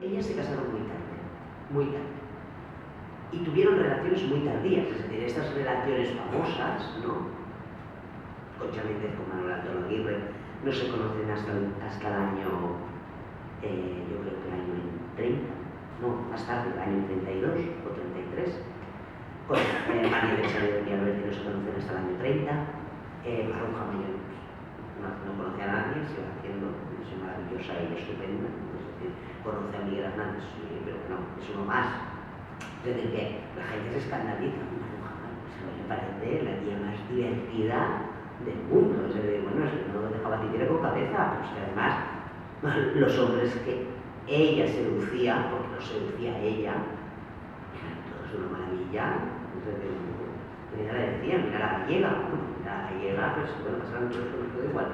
ellas se casaron muy tarde, muy tarde. Y tuvieron relaciones muy tardías, es decir, estas relaciones famosas, ¿no? Concha Méndez con Manuel Antonio Aguirre no se conocen hasta el año, yo creo que el año 30, no, más tarde, el año 32 o 33. Con María Teresa León y Alberti no se conocen hasta el año 30. Maruja Mayor no conoce a nadie, se va haciendo, es maravillosa y estupenda, es decir, conoce a Miguel Hernández, pero no, es uno más. Es decir, que la gente se escandaliza. Maruja Mayor, me parece la tía más divertida del mundo. Es decir, bueno, es que no dejaba títere con cabeza, pero es que además los hombres que ella seducía, porque no seducía a ella, eran todos una maravilla. Entonces, mira, le decía, mira la gallega, bueno, mira la gallega, pues bueno, pasaron todo igual.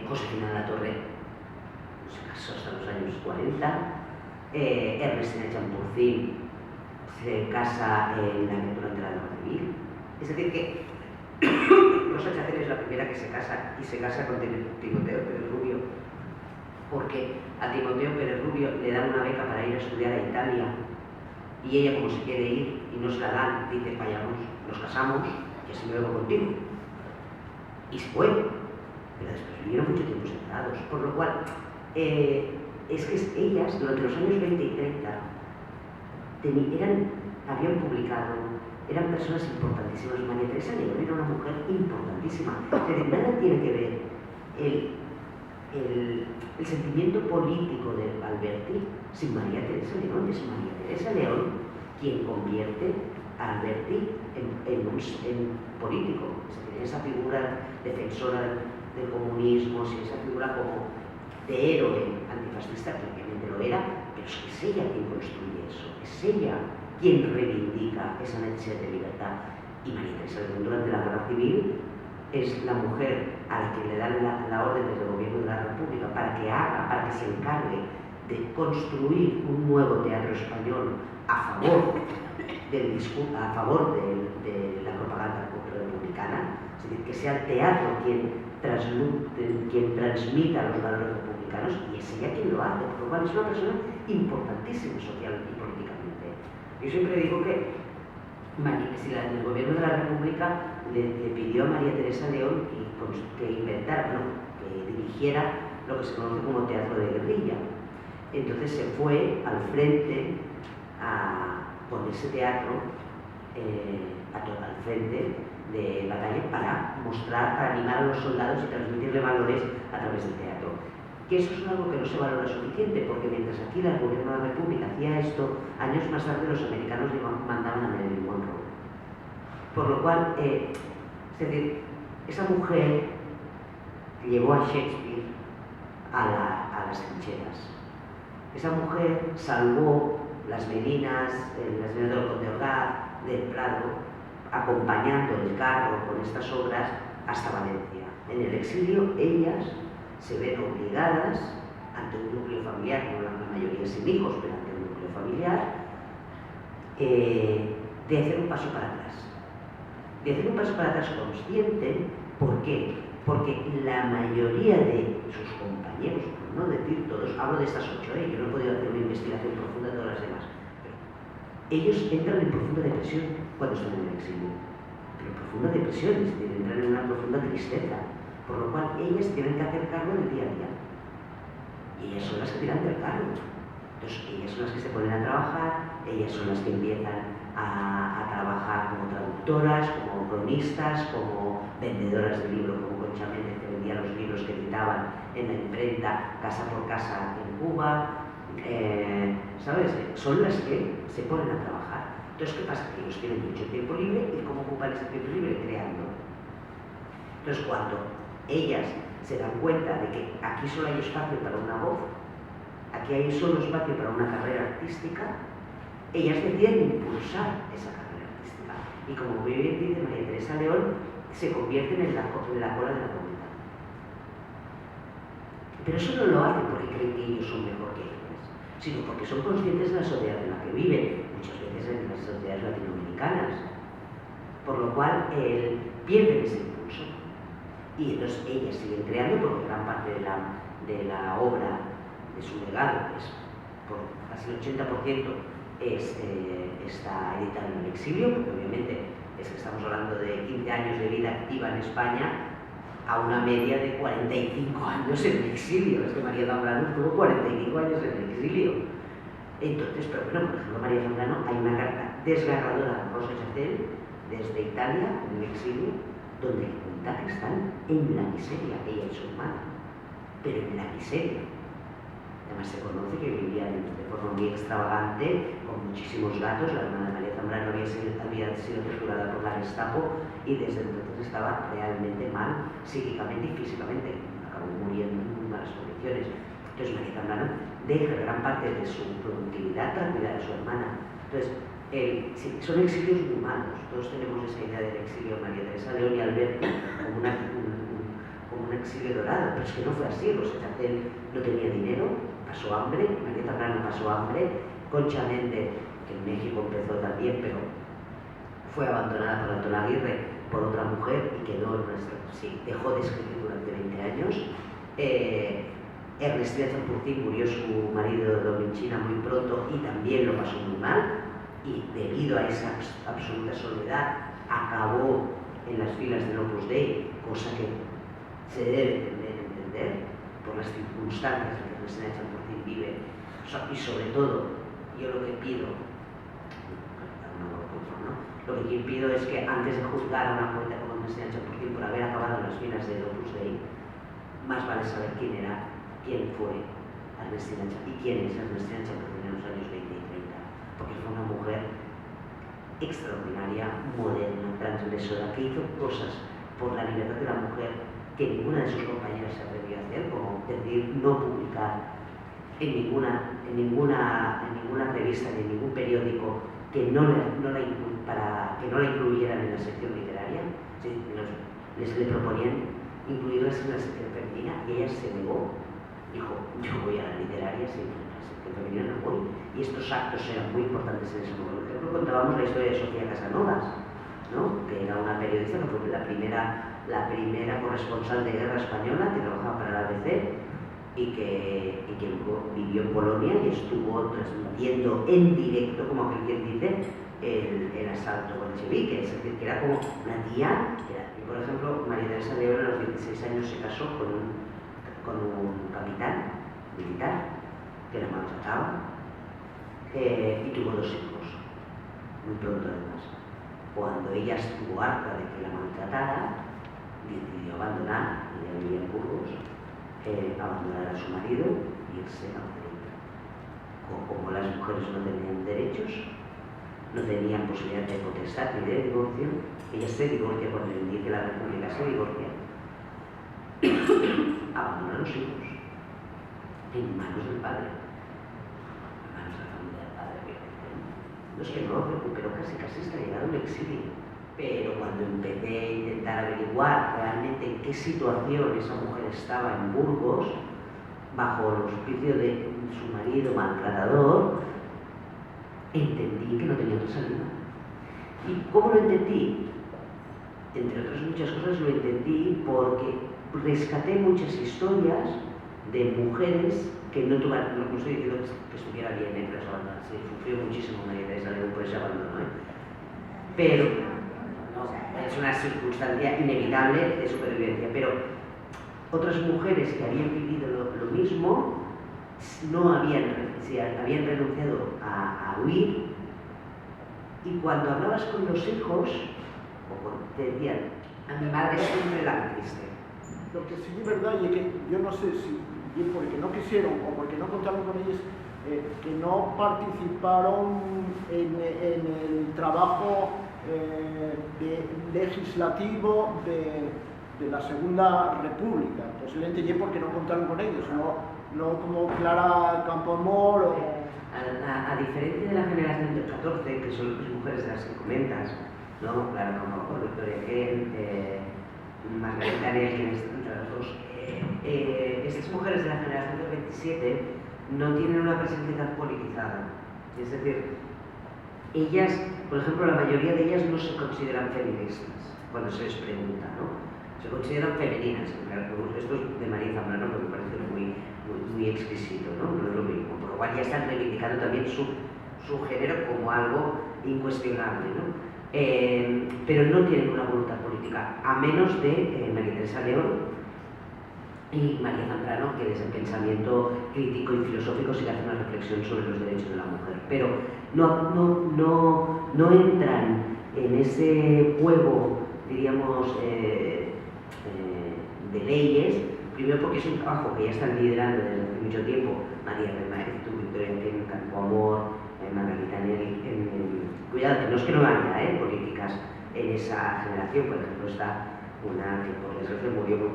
Josefina de la Torre se casó hasta los años 40. Ernestina Champurcín se casa durante la Guerra Civil. Es decir, que Rosa Chacel es la primera que se casa, y se casa con Timoteo Pérez Rubio, porque a Timoteo Pérez Rubio le dan una beca para ir a estudiar a Italia, y ella, como se quiere ir y no se la dan, dice, vayamos, nos casamos y así me vengo contigo. Y se fue, pero después vivieron mucho tiempo separados, por lo cual es que ellas durante los años 20 y 30 habían publicado, eran personas importantísimas. María Teresa León era una mujer importantísima. De nada tiene que ver el sentimiento político de Alberti sin María Teresa León. Es María Teresa León quien convierte a Alberti en político. Es decir, esa figura defensora del comunismo, esa figura como de héroe antifascista, que obviamente lo era, pero es ella quien construye eso, es ella quien reivindica esa necesidad de libertad. Y María Teresa León durante la Guerra Civil es la mujer a la que le dan la orden desde el gobierno de la República para que se encargue de construir un nuevo teatro español a favor de la propaganda republicana, es decir, que sea el teatro quien transmita los valores republicanos, y es ella quien lo hace, por lo cual es una persona importantísima social y políticamente. Yo siempre digo que el gobierno de la República le pidió a María Teresa León que inventara, que dirigiera lo que se conoce como teatro de guerrilla. Entonces se fue al frente con ese teatro al frente de batalla para animar a los soldados y transmitirle valores a través del teatro. Que eso es algo que no se valora suficiente, porque mientras aquí el gobierno de la República hacía esto, años más tarde los americanos le mandaban a Marilyn Monroe. Por lo cual, es decir, esa mujer llevó a Shakespeare a las trincheras. Esa mujer salvó las meninas del Conde Orgaz, del Prado, acompañando el carro con estas obras hasta Valencia. En el exilio, ellas se ven obligadas, ante un núcleo familiar, no la mayoría sin hijos, pero ante un núcleo familiar, de hacer un paso para atrás. De hacer un paso para atrás consciente. ¿Por qué? Porque la mayoría de sus compañeros, por no decir todos, hablo de estas 8, yo no he podido hacer una investigación profunda de todas las demás, pero ellos entran en profunda depresión cuando están en el exilio. Pero profunda depresión, es decir, entran en una profunda tristeza, por lo cual ellas tienen que hacer cargo del día a día. Y ellas son las que tiran del cargo. Entonces, ellas son las que se ponen a trabajar, ellas son las que empiezan a trabajar como traductoras, como cronistas, como vendedoras de libros, como Concha Méndez, que vendía los libros que editaban en la imprenta casa por casa en Cuba. ¿Sabes? Son las que se ponen a trabajar. Entonces, ¿qué pasa? Que ellos tienen mucho tiempo libre, y ¿cómo ocupan ese tiempo libre? Creando. Entonces, cuando ellas se dan cuenta de que aquí solo hay espacio para una voz, aquí hay solo espacio para una carrera artística, ellas deciden impulsar esa carrera artística. Y como muy bien dice María Teresa León, se convierten en la cola de la cometa. Pero eso no lo hacen porque creen que ellos son mejor que ellas, sino porque son conscientes de la sociedad en la que viven, muchas veces en las sociedades latinoamericanas, por lo cual pierden ese impulso. Y entonces ellas siguen creando, porque gran parte de la obra, de su legado, es por casi el 80% está editado en el exilio, porque obviamente es que estamos hablando de 15 años de vida activa en España a una media de 45 años en el exilio. Es que María Zambrano estuvo 45 años en el exilio. Entonces, pero bueno, por ejemplo, María Zambrano, hay una carta desgarradora a Rosa Chacel desde Italia, en el exilio, donde cuenta que están en la miseria, ella y su hermana, pero en la miseria. Además se conoce que vivían de forma muy extravagante, con muchísimos gatos. La hermana de María Zambrano había sido torturada por la Gestapo y desde entonces estaba realmente mal, psíquicamente y físicamente. Acabó muriendo en muy malas condiciones. Entonces María Zambrano deja gran parte de su productividad para cuidar a su hermana. Entonces, sí, son exilios muy malos. Todos tenemos esa idea del exilio de María Teresa León y Alberti como un exilio dorado, pero es que no fue así. Rosa Chacel no tenía dinero, pasó hambre, María Zambrano pasó hambre, Concha Méndez, que en México empezó también, pero fue abandonada por Antón Aguirre por otra mujer y quedó dejó de escribir durante 20 años. Ernestina Champurtín murió su marido Dominchina muy pronto y también lo pasó muy mal, y debido a esa absoluta soledad acabó en las filas del Opus Dei, cosa que se debe entender por las circunstancias en que Ernestina Champurtín vive. Y sobre todo, yo lo que pido, lo que pido es que antes de juzgar a una poeta como Ernestina Champurtín por haber acabado en las filas del Opus Dei, más vale saber quién fue Ernestina Champurtín y quién es Ernestina Champurtín en los años 20 y 30, porque fue una mujer extraordinaria, moderna, transgresora, que hizo cosas por la libertad de la mujer que ninguna de sus compañeras se atrevió a hacer, como decir no publicar en ninguna revista ni en ningún periódico que no la incluyeran en la sección literaria. Sí, le proponían incluirlas en la sección femenina y ella se negó. Dijo, yo voy a la literaria, sí, en la sección femenina no voy. Y estos actos eran muy importantes en ese momento. Por ejemplo, contábamos la historia de Sofía Casanovas, ¿no? Que era una periodista que fue la primera corresponsal de guerra española que trabajaba para la ABC y que vivió en Polonia y estuvo transmitiendo en directo, como aquel quien dice, el asalto bolchevique. Es decir, que era como una tía. Por ejemplo, María Teresa León a los 16 años se casó con un capitán militar que la maltrataba y tuvo 2 hijos, muy pronto además. Cuando ella estuvo harta de que la maltratara, decidió abandonar, ella vivía en Burgos, abandonar a su marido y irse a Madrid. Como las mujeres no tenían derechos, no tenían posibilidad de potestad ni de divorcio, ella se divorcia cuando le dice la República, se divorcia, abandona a los hijos en manos del padre, en manos de la familia del padre. No es que no lo recuperó, casi está llegado al exilio. Pero cuando empecé a intentar averiguar realmente en qué situación esa mujer estaba en Burgos, bajo el auspicio de su marido maltratador, entendí que no tenía otra salida. ¿Y cómo lo entendí? Entre otras muchas cosas lo entendí porque rescaté muchas historias de mujeres que no tuvieron, no estoy diciendo que estuviera bien, pero se sufrió muchísimo María Teresa León por ese abandono, pero es una circunstancia inevitable de supervivencia. Pero otras mujeres que habían vivido lo mismo habían renunciado a huir, y cuando hablabas con los hijos, te decían, a mi madre siempre la triste. Lo que sí es verdad, y que yo no sé si bien porque no quisieron o porque no contaron con ellos, que no participaron en el trabajo legislativo de la Segunda República. Posiblemente porque no contaron con ellos, no como Clara Campoamor o... A diferencia de la generación del 14, que son las mujeres de las que comentas, ¿no? Clara Campoamor, Victoria Kent, Margarita Negri, entre las dos, estas mujeres de la generación del 27 no tienen una presencia tan politizada. Es decir, ellas, por ejemplo, la mayoría de ellas no se consideran feministas cuando se les pregunta, ¿no? Se consideran femeninas. Esto es de María Zambrano, que me parece muy exquisito, ¿no? No es lo mismo, por lo cual ya están reivindicando también su género como algo incuestionable, ¿no? Pero no tienen una voluntad política, a menos de María Teresa León y María Zambrano, que desde el pensamiento crítico y filosófico sí que hace una reflexión sobre los derechos de la mujer, pero no entran en ese juego, diríamos, de leyes, primero porque es un trabajo que ya están liderando desde hace mucho tiempo María Remáez, Victoria en Campo Amor, Margarita Neri, cuidado, que no es que no haya políticas en esa generación, por ejemplo está una que por desgracia murió muy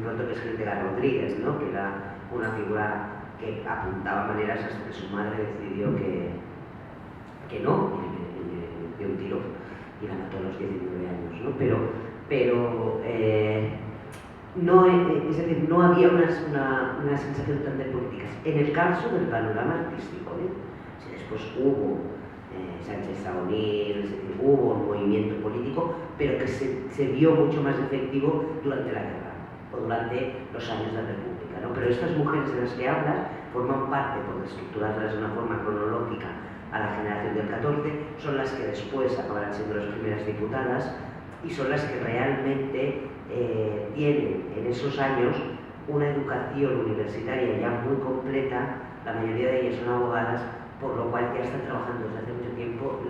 pronto, que es Hildegard Rodríguez, ¿no? Que era una figura que apuntaba maneras hasta que su madre decidió que no, y le dio un tiro y la mató a los 19 años, ¿no? Pero no, es decir, no había una sensación tan de políticas. En el caso del panorama artístico, si después hubo Sánchez Saonil, es decir, hubo un movimiento político, pero que se vio mucho más efectivo durante la guerra o durante los años de la República, ¿no? Pero estas mujeres de las que hablas forman parte, por estructurarlas de una forma cronológica a la generación del 14, son las que después acabarán siendo las primeras diputadas y son las que realmente tienen en esos años una educación universitaria ya muy completa, la mayoría de ellas son abogadas, por lo cual ya están trabajando desde hace mucho tiempo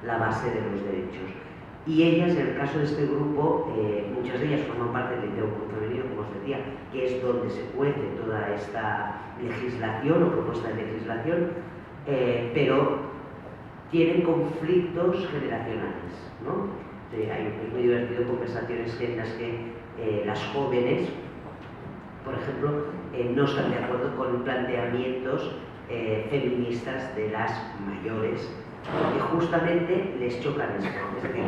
la base de los derechos. Y ellas, en el caso de este grupo, muchas de ellas forman parte del Liceo Femenino, como os decía, que es donde se cuece toda esta legislación o propuesta de legislación, pero tienen conflictos generacionales, ¿no? Es muy divertido conversaciones en las que las jóvenes, por ejemplo, no están de acuerdo con planteamientos feministas de las mayores, porque justamente les chocan esto. Es decir,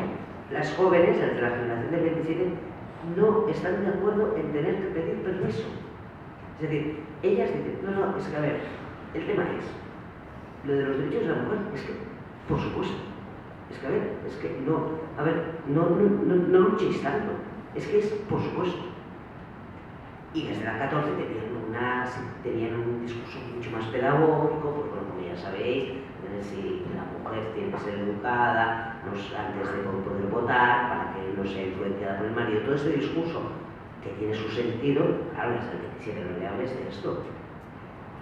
las jóvenes, las de la generación del 27, no están de acuerdo en tener que pedir permiso. Es decir, ellas dicen, no, es que a ver, el tema es, lo de los derechos de la mujer, es que, por supuesto, es que a ver, es que no luchéis tanto, es que es por supuesto. Y desde la 14 tenían un discurso mucho más pedagógico, porque bueno, como ya sabéis, si la mujer tiene que ser educada antes de poder votar, para que no sea influenciada por el marido, todo este discurso que tiene su sentido, claro, hasta el 27 no le hables de esto.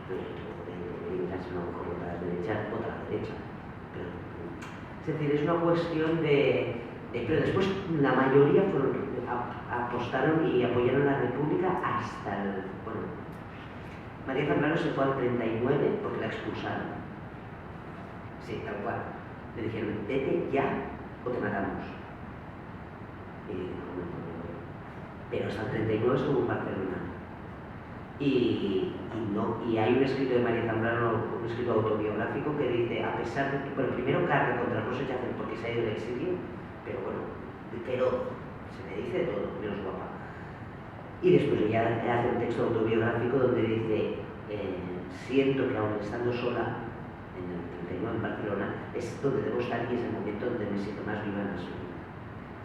Si una mujer vota a la derecha, vota a la derecha. Es decir, es una cuestión pero después la mayoría apostaron y apoyaron a la República hasta bueno, María Zambrano se fue al 39 porque la expulsaron. Sí, tal cual. Le dijeron, vete ya o te matamos. Y dijo, pero hasta el 39 estuvo en Barcelona. Y hay un escrito de María Zambrano, un escrito autobiográfico que dice, a pesar de que, bueno, primero carga contra Rosa Chacón porque se ha ido del exilio, pero bueno, se me dice todo, menos guapa. Y después ella hace un texto autobiográfico donde dice, siento que aún estando sola, en el 39 en Barcelona, es donde debo estar y es el momento donde me siento más viva en la vida.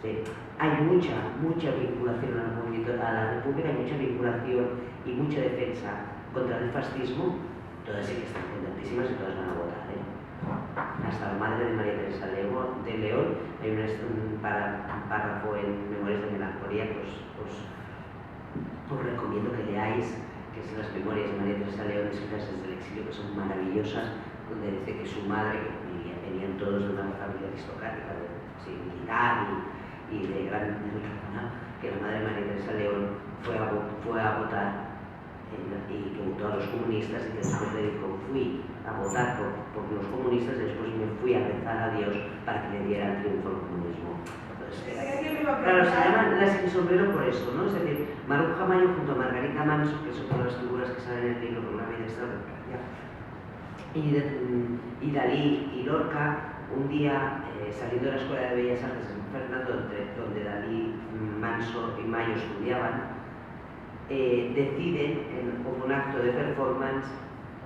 ¿Sí? Hay mucha vinculación a la República, hay mucha vinculación y mucha defensa contra el fascismo, todas ellas están contentísimas y todas van a votar. Hasta la madre de María Teresa de León, hay un párrafo en Memorias de Melancolía que os recomiendo que leáis, que son las Memorias de María Teresa de León escritas desde el exilio, que son maravillosas, donde dice que su madre, que venían todos de una familia aristocrática, militar y de gran personal, que la madre de María Teresa de León fue a votar y que votó a los comunistas y que después le dijo, fui a votar por los comunistas y después me fui a rezar a Dios para que le diera el triunfo al comunismo. Claro, se llaman las sin sombrero por eso, ¿no? Es decir, Maruja Mayo junto a Margarita Manso, que son todas las figuras que salen en el libro con una vida extraordinaria, y Dalí y Lorca, un día saliendo de la Escuela de Bellas Artes en Fernando, donde Dalí, Manso y Mayo estudiaban, deciden, como un acto de performance,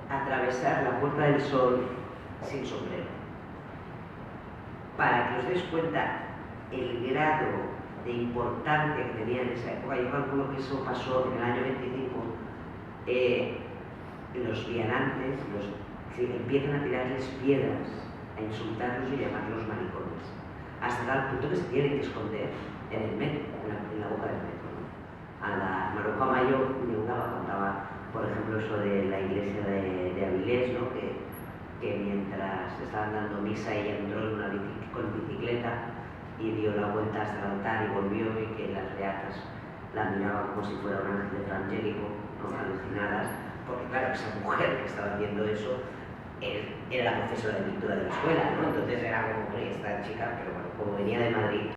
atravesar la Puerta del Sol sin sombrero. Para que os deis cuenta el grado de importancia que tenía en esa época, yo calculo que eso pasó en el año 25, los vianantes empiezan a tirarles piedras, a insultarlos y llamarlos maricones, hasta tal punto que se tienen que esconder en el metro, en la boca del metro, ¿no? A la Maruja Mayor contaba, por ejemplo, eso de la iglesia de Avilés, ¿no? que mientras estaban dando misa ella entró con bicicleta y dio la vuelta hasta el altar y volvió, y que las beatas la miraban como si fuera un ángel evangélico, ¿no? Alucinadas, porque claro, esa mujer que estaba haciendo eso era la profesora de pintura de la escuela, ¿no? Entonces era como, esta chica, pero bueno, como venía de Madrid,